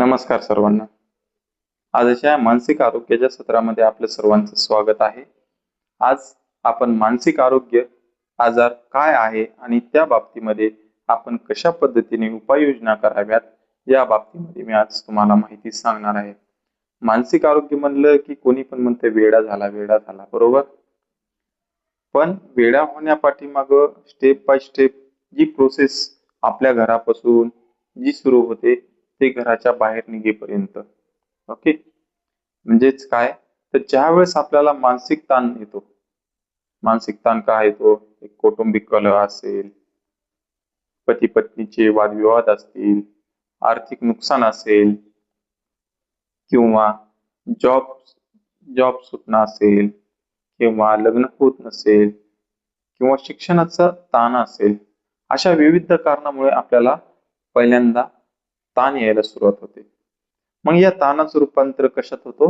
नमस्कार सर्वांना. आजच्या मानसिक आरोग्याच्या सत्रामध्ये आपलं सर्वांचं स्वागत आहे. आज आपण मानसिक आरोग्य आजार काय आहे आणि त्या बाबतीमध्ये आपण कशा पद्धतीने उपाययोजना कराव्यात या बाबतीमध्ये मी आज तुम्हाला माहिती सांगणार आहे. मानसिक आरोग्य म्हणलं की कोणी पण म्हणते वेडा झाला, बरोबर? पण वेडा होण्यापाठीमाग स्टेप बाय स्टेप जी प्रोसेस आपल्या घरापासून जी सुरू होते ते घराच्या बाहेर निघेपर्यंत. ओके, म्हणजेच काय, तर ज्या वेळेस आपल्याला मानसिक ताण येतो, मानसिक ताण काय येतो, एक कौटुंबिक कलह असेल, पती पत्नीचे वादविवाद असतील, आर्थिक नुकसान असेल, किंवा जॉब जॉब सुटणं असेल, किंवा लग्न होत नसेल, किंवा शिक्षणाचा ताण असेल, अशा विविध कारणामुळे आपल्याला पहिल्यांदा ताण यायला सुरुवात होते. मग या ताणाचं रूपांतर कशात होतो?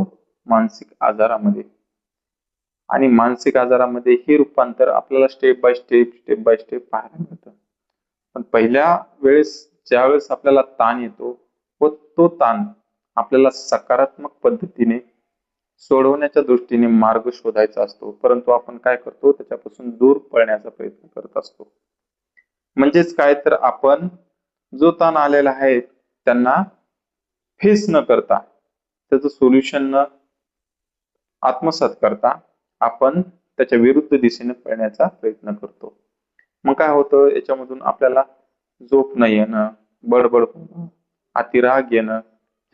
मानसिक आजारामध्ये. आणि मानसिक आजारामध्ये हे रूपांतर आपल्याला स्टेप बाय स्टेप पाहायला मिळतं. पण पहिल्या वेळेस ज्या वेळेस आपल्याला ताण येतो व तो ताण आपल्याला सकारात्मक पद्धतीने सोडवण्याच्या दृष्टीने मार्ग शोधायचा असतो, परंतु आपण काय करतो, त्याच्यापासून दूर पळण्याचा प्रयत्न करत असतो. म्हणजेच काय, तर आपण जो ताण आलेला आहे त्यांना फेस न करता, त्याचं सोल्युशन न आत्मसात करता आपण त्याच्या विरुद्ध दिशेने पळण्याचा प्रयत्न करतो. मग काय होतं, याच्यामधून आपल्याला झोप न येणं, बडबड होणं, अतिराग येणं,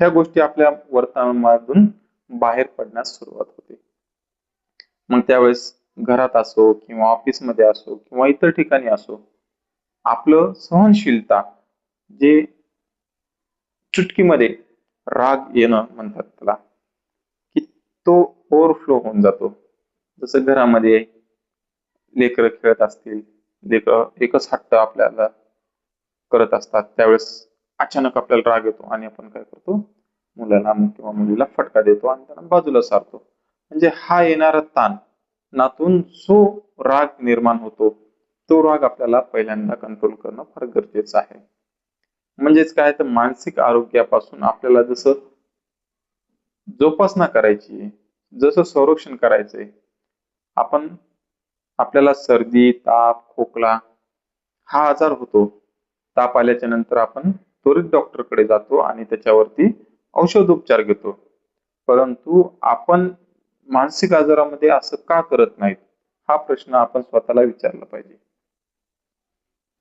ह्या गोष्टी आपल्या वर्तनामधून बाहेर पडण्यास सुरुवात होते. मग त्यावेळेस घरात असो किंवा ऑफिसमध्ये असो किंवा इतर ठिकाणी असो, आपलं सहनशीलता, जे चुटकीमध्ये राग येणं म्हणतात त्याला, की तो ओव्हरफ्लो होऊन जातो. जसं घरामध्ये लेकरं खेळत असतील, लेकरं एकच हट्ट आपल्याला करत असतात, त्यावेळेस अचानक आपल्याला राग येतो आणि आपण काय करतो, मुलाला किंवा मुलीला फटका देतो आणि त्यांना बाजूला सारतो. म्हणजे हा येणारा ताण नातून जो राग निर्माण होतो, तो राग आपल्याला पहिल्यांदा कंट्रोल करणं फार गरजेचं आहे. म्हणजेच काय, तर मानसिक आरोग्यापासून आपल्याला जसं जोपासना करायची, जसं संरक्षण करायचंय, आपल्याला सर्दी, ताप, खोकला हा आजार होतो. ताप आल्याच्या नंतर आपण त्वरित डॉक्टरकडे जातो आणि त्याच्यावरती औषधोपचार घेतो. परंतु आपण मानसिक आजारामध्ये असं का करत नाहीत, हा प्रश्न आपण स्वतःला विचारला पाहिजे.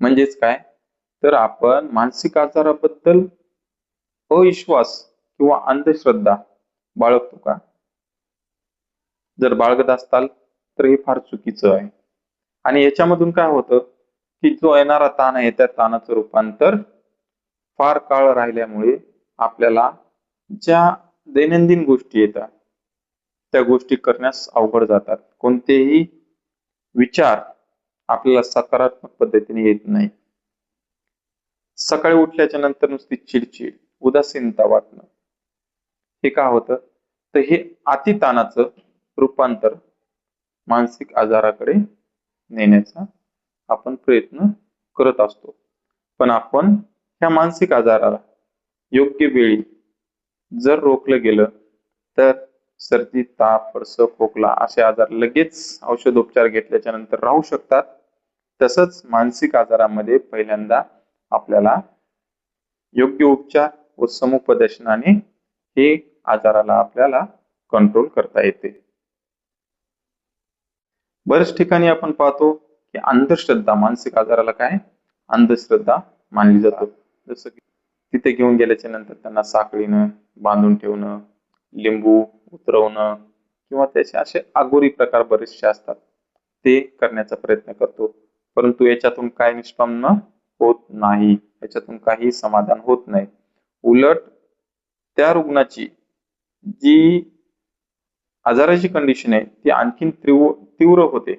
म्हणजेच काय, तर आपण मानसिक आजाराबद्दल अविश्वास किंवा अंधश्रद्धा बाळगतो का? जर बाळगत असाल तर हे फार चुकीचं आहे. आणि याच्यामधून काय होतं, की जो येणारा ताण आहे त्या ताणाचं रूपांतर फार काळ राहिल्यामुळे आपल्याला ज्या दैनंदिन गोष्टी येतात त्या गोष्टी करण्यास अवघड जातात. कोणतेही विचार आपल्याला सकारात्मक पद्धतीने येत नाही. सकाळी उठल्याच्या नंतर नुसती चिडचिड, उदासीनता वाटणं, हे का होतं, तर हे अतिताणाचं रूपांतर मानसिक आजाराकडे नेण्याचा आपण प्रयत्न करत असतो. पण आपण ह्या मानसिक आजाराला योग्य वेळी जर रोखलं गेलं तर सर्दी, ताप, पडसं, खोकला असे आजार लगेच औषधोपचार घेतल्याच्या नंतर राहू शकतात. तसंच मानसिक आजारामध्ये पहिल्यांदा आपल्याला योग्य उपचार व समुपदेशनाने हे आजाराला आपल्याला कंट्रोल करता येते. बऱ्याच ठिकाणी आपण पाहतो की अंधश्रद्धा मानसिक आजाराला काय अंधश्रद्धा मानली जातो. जसं की तिथे घेऊन गेल्याच्या नंतर त्यांना साखळीनं बांधून ठेवणं, लिंबू उतरवणं, किंवा त्याचे असे अघोरी प्रकार बरेचसे असतात, ते करण्याचा प्रयत्न करतो. परंतु याच्यातून काय निष्पन्न होत नाही, याच्यातून काही समाधान होत नाही. उलट त्या रुग्णाची जी आजाराची कंडिशन आहे ती आणखीन तीव्र होते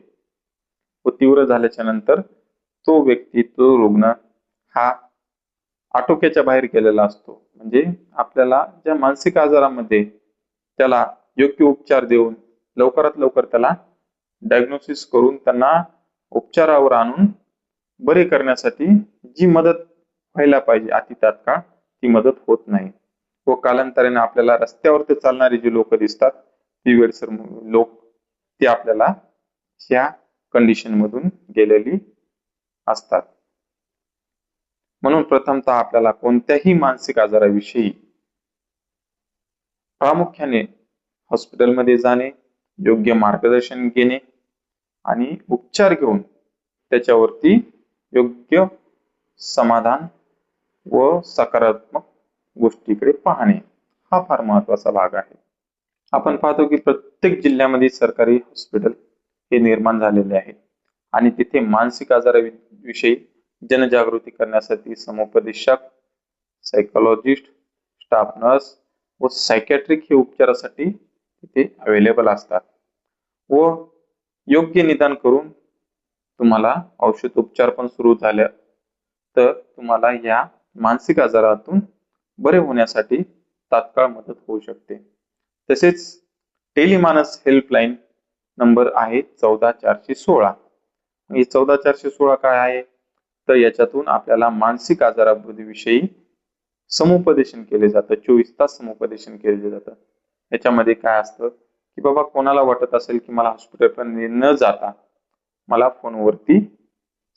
व तीव्र झाल्याच्या नंतर तो व्यक्ती, तो रुग्ण हा आटोक्याच्या बाहेर गेलेला असतो. म्हणजे आपल्याला ज्या मानसिक आजारामध्ये त्याला योग्य उपचार देऊन लवकरात लवकर त्याला डायग्नोसिस करून त्यांना उपचारावर आणून बरे करण्यासाठी जी मदत व्हायला पाहिजे अति तात्काळ, ती मदत होत नाही. व कालांतराने आपल्याला रस्त्यावरती चालणारी जी लोक दिसतात ती वेडसर लोक ती आपल्याला ह्या कंडिशन मधून गेलेली असतात. म्हणून प्रथमतः आपल्याला कोणत्याही मानसिक आजाराविषयी प्रामुख्याने हॉस्पिटलमध्ये जाणे, योग्य मार्गदर्शन घेणे आणि उपचार घेऊन त्याच्यावरती योग्य समाधान व सकारात्मक गोष्टीकडे पाहणे हा फार महत्वाचा भाग आहे. आपण पाहतो की प्रत्येक जिल्ह्यामध्ये सरकारी हॉस्पिटल हे निर्माण झालेले आहे आणि तिथे मानसिक आजाराविषयी जनजागृती करण्यासाठी समुपदेशक, सायकोलॉजिस्ट, स्टाफ नर्स व सायकॅट्रिक हे उपचारासाठी तिथे अवेलेबल असतात व योग्य निदान करून तुम्हाला औषध उपचार पण सुरू झाले तर तुम्हाला या मानसिक आजारातून बरे होण्यासाठी तात्काळ मदत होऊ शकते. तसेच टेलिमानस हेल्पलाईन नंबर आहे 14416. ही 14416 काय आहे तर याच्यातून आपल्याला मानसिक आजाराविषयी समुपदेशन केले जातं. 24 तास समुपदेशन केले जातं. याच्यामध्ये काय असतं की बाबा कोणाला वाटत असेल की मला हॉस्पिटलपर्यंत न जाता मला फोनवरती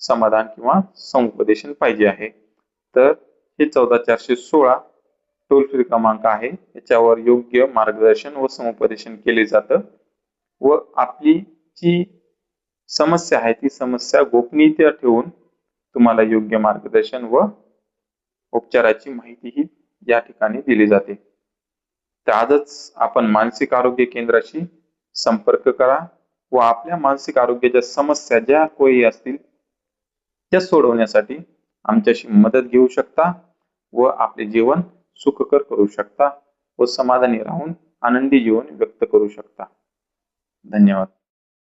समाधान किंवा समुपदेशन पाहिजे आहे तर हे 14416 टोल फ्री क्रमांक आहे. याच्यावर योग्य मार्गदर्शन व समुपदेशन केले जातं व आपली जी समस्या आहे ती समस्या गोपनीयता ठेवून तुम्हाला योग्य मार्गदर्शन व उपचाराची माहितीही या ठिकाणी दिली जाते. तर आजच आपण मानसिक आरोग्य केंद्राशी संपर्क करा व आपल्या मानसिक आरोग्याच्या समस्या ज्या काही असतील त्या सोडवण्यासाठी आमच्याशी मदत घेऊ शकता व आपले जीवन सुखकर करू शकता व समाधानी राहून आनंदी जीवन व्यक्त करू शकता. धन्यवाद.